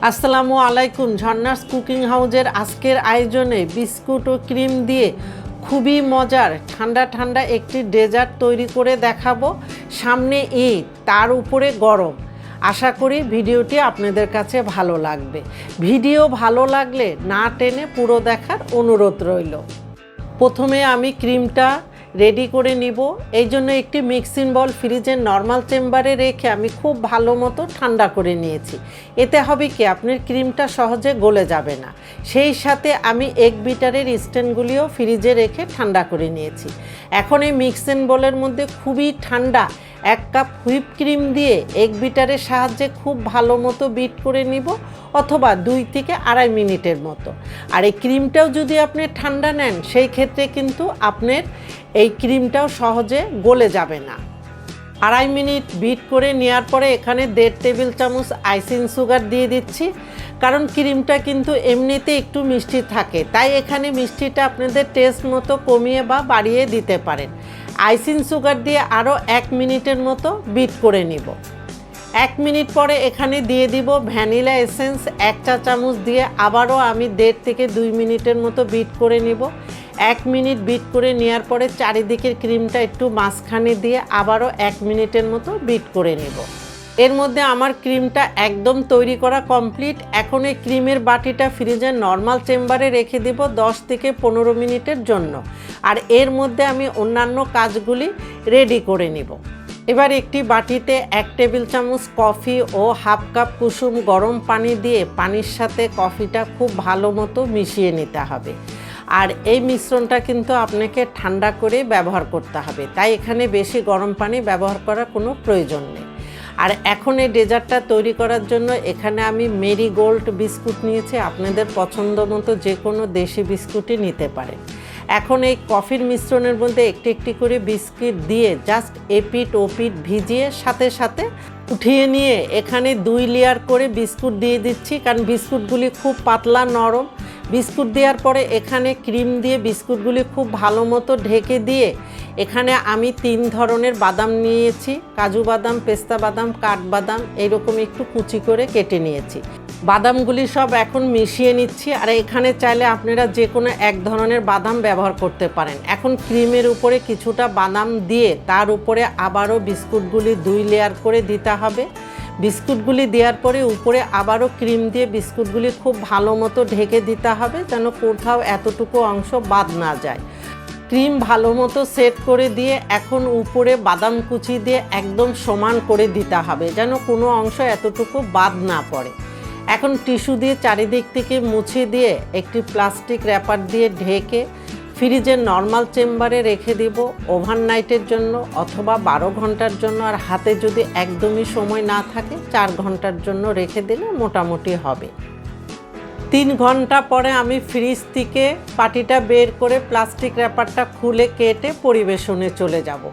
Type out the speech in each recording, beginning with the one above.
আসসালামু আলাইকুম। ঝর্ণাস কুকিং হাউজের আজকের আয়োজনে বিস্কুট ও ক্রিম দিয়ে খুবই মজার ঠান্ডা ঠান্ডা একটি ডেজার্ট তৈরি করে দেখাবো। সামনে ঈদ, তার উপরে গরম। আশা করি ভিডিওটি আপনাদের কাছে ভালো লাগবে। ভিডিও ভালো লাগলে না টেনে পুরো দেখার অনুরোধ রইল। প্রথমে আমি ক্রিমটা রেডি করে নিব। এই জন্য একটি মিক্সিং বল ফ্রিজের নর্মাল চেম্বারে রেখে আমি খুব ভালো মতো ঠান্ডা করে নিয়েছি। এতে হবে কি, আপনার ক্রিমটা সহজে গলে যাবে না। সেই সাথে আমি এগ বিটারের স্ট্যান্ডগুলিও ফ্রিজে রেখে ঠান্ডা করে নিয়েছি। এখন এই মিক্সিং বলের মধ্যে খুবই ঠান্ডা 1 কাপ হুইপ ক্রিম দিয়ে এগ বিটারের সাহায্যে খুব ভালো মতো বিট করে নিব, অথবা 2 থেকে 2.5 মিনিটের মতো। আর এই ক্রিমটাও যদি আপনি ঠান্ডা নেন, সেই ক্ষেত্রে কিন্তু আপনার এই ক্রিমটাও সহজে গলে যাবে না। 2.5 মিনিট বিট করে নেওয়ার পরে এখানে 1.5 টেবিল চামচ আইসিং সুগার দিয়ে দিচ্ছি। কারণ ক্রিমটা কিন্তু এমনিতে একটু মিষ্টি থাকে, তাই এখানে মিষ্টিটা আপনাদের টেস্ট মতো কমিয়ে বা বাড়িয়ে দিতে পারেন। আইসিং সুগার দিয়ে আরও 1 মিনিটের মতো বিট করে নিব। 1 মিনিট পরে এখানে দিয়ে দিব ভ্যানিলা এসেন্স 1 চা চামচ দিয়ে আবারও আমি 1.5 থেকে 2 মিনিটের মতো বিট করে নিব। 1 মিনিট বিট করে নেওয়ার পরে চারিদিকের ক্রিমটা একটু মাঝখানে দিয়ে আবারও 1 মিনিটের মতো বিট করে নেব। এর মধ্যে আমার ক্রিমটা একদম তৈরি করা কমপ্লিট। এখন এই ক্রিমের বাটিটা ফ্রিজের নর্মাল চেম্বারে রেখে দিব 10 থেকে 15 মিনিটের জন্য। আর এর মধ্যে আমি অন্যান্য কাজগুলি রেডি করে নিব। এবার একটি বাটিতে 1 টেবিল চামচ কফি ও 1/2 কাপ কুসুম গরম পানি দিয়ে পানির সাথে কফিটা খুব ভালো মতো মিশিয়ে নিতে হবে। আর এই মিশ্রণটা কিন্তু আপনাকে ঠান্ডা করে ব্যবহার করতে হবে, তাই এখানে বেশি গরম পানি ব্যবহার করার কোনো প্রয়োজন নেই। আর এখন এই ডেজার্টটা তৈরি করার জন্য এখানে আমি মেরিগোল্ড বিস্কুট নিয়েছি। আপনাদের পছন্দ মতো যে কোনো দেশি বিস্কুটই নিতে পারেন। এখন এই কফির মিশ্রণের মধ্যে একটি একটি করে বিস্কিট দিয়ে জাস্ট এপিট ওপিট ভিজিয়ে সাথে সাথে উঠিয়ে নিয়ে এখানে 2 লেয়ার করে বিস্কুট দিয়ে দিচ্ছি, কারণ বিস্কুটগুলি খুব পাতলা নরম। বিস্কুট দেওয়ার পরে এখানে ক্রিম দিয়ে বিস্কুটগুলি খুব ভালো মতো ঢেকে দিয়ে এখানে আমি 3 ধরনের বাদাম নিয়েছি। কাজু বাদাম, পেস্তা বাদাম, কাঠবাদাম, এইরকম একটু কুচি করে কেটে নিয়েছি। বাদামগুলি সব এখন মিশিয়ে নিচ্ছি। আর এখানে চাইলে আপনারা যে কোনো এক ধরনের বাদাম ব্যবহার করতে পারেন। এখন ক্রিমের উপরে কিছুটা বাদাম দিয়ে তার উপরে আবারও বিস্কুটগুলি 2 লেয়ার করে দিতে হবে। বিস্কুটগুলি দেওয়ার পরে উপরে আবারও ক্রিম দিয়ে বিস্কুটগুলি খুব ভালো মতো ঢেকে দিতে হবে, যেন কোথাও এতটুকু অংশ বাদ না যায়। ক্রিম ভালো মতো সেট করে দিয়ে এখন উপরে বাদাম কুচি দিয়ে একদম সমান করে দিতে হবে, যেন কোনো অংশ এতটুকু বাদ না পড়ে। এখন টিস্যু দিয়ে চারিদিক থেকে মুছে দিয়ে একটি প্লাস্টিক র্যাপার দিয়ে ঢেকে ফ্রিজের নর্মাল চেম্বারে রেখে দিব ওভারনাইটের জন্য, অথবা 12 ঘন্টার জন্য। আর হাতে যদি একদমই সময় না থাকে 4 ঘন্টার জন্য রেখে দিলে মোটামুটি হবে। 3 ঘন্টা পরে আমি ফ্রিজ থেকে বাটিটা বের করে প্লাস্টিক র্যাপারটা খুলে কেটে পরিবেশনে চলে যাব।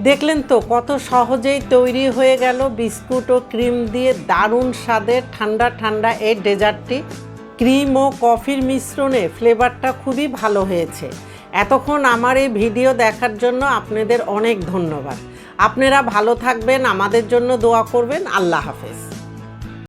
দেখলেন তো কত সহজেই তৈরি হয়ে গেল বিস্কুট ও ক্রিম দিয়ে দারুণ স্বাদের ঠান্ডা ঠান্ডা এই ডেজার্টটি। ক্রিম ও কফির মিশ্রণে ফ্লেভারটা খুবই ভালো হয়েছে। এতক্ষণ আমার এই ভিডিও দেখার জন্য আপনাদের অনেক ধন্যবাদ। আপনারা ভালো থাকবেন, আমাদের জন্য দোয়া করবেন। আল্লাহ হাফেজ।